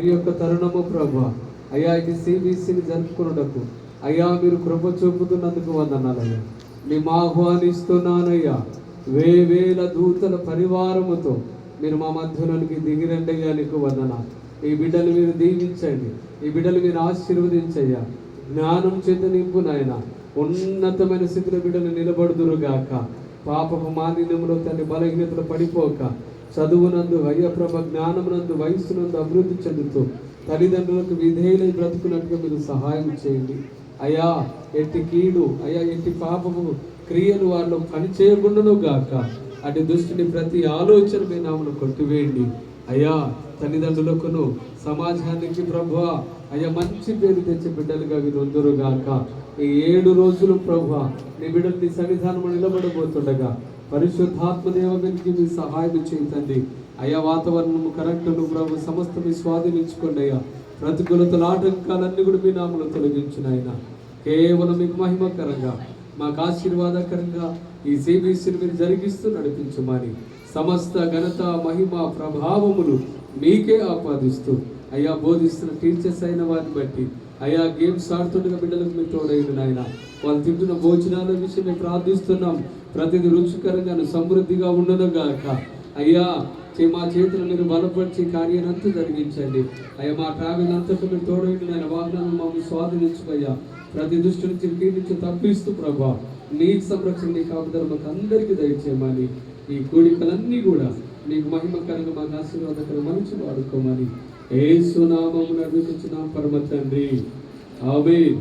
ఈ యొక్క తరుణము ప్రభా అయ్యా ఇది సిబిసిని జరుపుకున్నటకు అయ్యా మీరు కృప చూపుతున్నందుకు వందనాలయ్యా. మేము ఆహ్వానిస్తున్నానయ్యా. వేవేల దూతల పరివారముతో మీరు మా మధ్యలోనికి దిగిరండి అయ్యా. నీకు వందనాలు. ఈ బిడ్డలు మీరు దీవించండి, ఈ బిడ్డలు మీరు ఆశీర్వదించయ్యా. జ్ఞానం చేత నింపు నాయన. ఉన్నతమైన స్థితిలో బిడ్డలు నిలబడుదురుగాక. పాపపు మాలిన్యంలో తన బలహీనతలు పడిపోక చదువునందు అయ్యా ప్రభ జ్ఞానమునందు వయస్సునందు అభివృద్ధి చెందుతూ తల్లిదండ్రులకు విధేయులై బ్రతుకున్నట్టుగా మీరు సహాయం చేయండి అయ్యా. ఎట్టి కీడు అయ్యా, ఎట్టి పాపము క్రియలు వారిలో పనిచేయకుండాను గాక. అటు దుష్టుని ప్రతి ఆలోచన మీ నామను కొట్టివేయండి అయ్యా. తల్లిదండ్రులకును సమాజానికి ప్రభువా అయ్యా మంచి పేరు తెచ్చి బిడ్డలుగా వీరు ఉందురుగాక. ఈ 7 రోజులు ప్రభువా నీ బిడ్డలు నీ సన్నిధానము నిలబడబోతుండగా పరిశుద్ధాత్మదేవ మీకు మీ సహాయం చేయండి అయ్యా. వాతావరణము కరెక్టును ప్రభు సమస్త మీ స్వాధీనించుకోండి అయ్యా. ప్రతికూలతల ఆటంకాలన్నీ కూడా మీ నామలో తొలగించిన ఆయన కేవలం మీకు మహిమకరంగా మాకు ఆశీర్వాదకరంగా ఈ సిబిసిని మీరు జరిగిస్తూ నడిపించమని సమస్త ఘనత మహిమ ప్రభావములు మీకే ఆపాదిస్తూ అయ్యా బోధిస్తున్న టీచర్స్ అయిన వారిని బట్టి అయ్యా గేమ్స్ ఆడుతుండగా బిడ్డలకు మీరు తోడైన నాయన. వాళ్ళు తింటున్న భోజనాల విషయం మేము ప్రార్థిస్తున్నాం. ప్రతిదీ రుచికరంగాను సమృద్ధిగా ఉండనుగాక అయ్యా. మా చేతులు మీరు బలపరిచి కార్యానంతా జరిగించండి అయ్యా. మా ట్రావెల్ అంతటా మీరు తోడైన నాయన. వాగ్దానం మమ్మల్ని స్వాధీనించుకయ్యా. ప్రతి దృష్టి నుంచి కీడు నుంచి తప్పిస్తూ ప్రభా నీ సంరక్షణ నీ కాపుదల మాకు అందరికీ దయచేయమని ఈ కోడికలన్నీ కూడా నీకు మహిమకరంగా మాకు ఆశీర్వాదకరం మంచి వాడుకోమని యేసు నామమున అడుగుచున్నాం పరమ తండ్రి. ఆమేన్.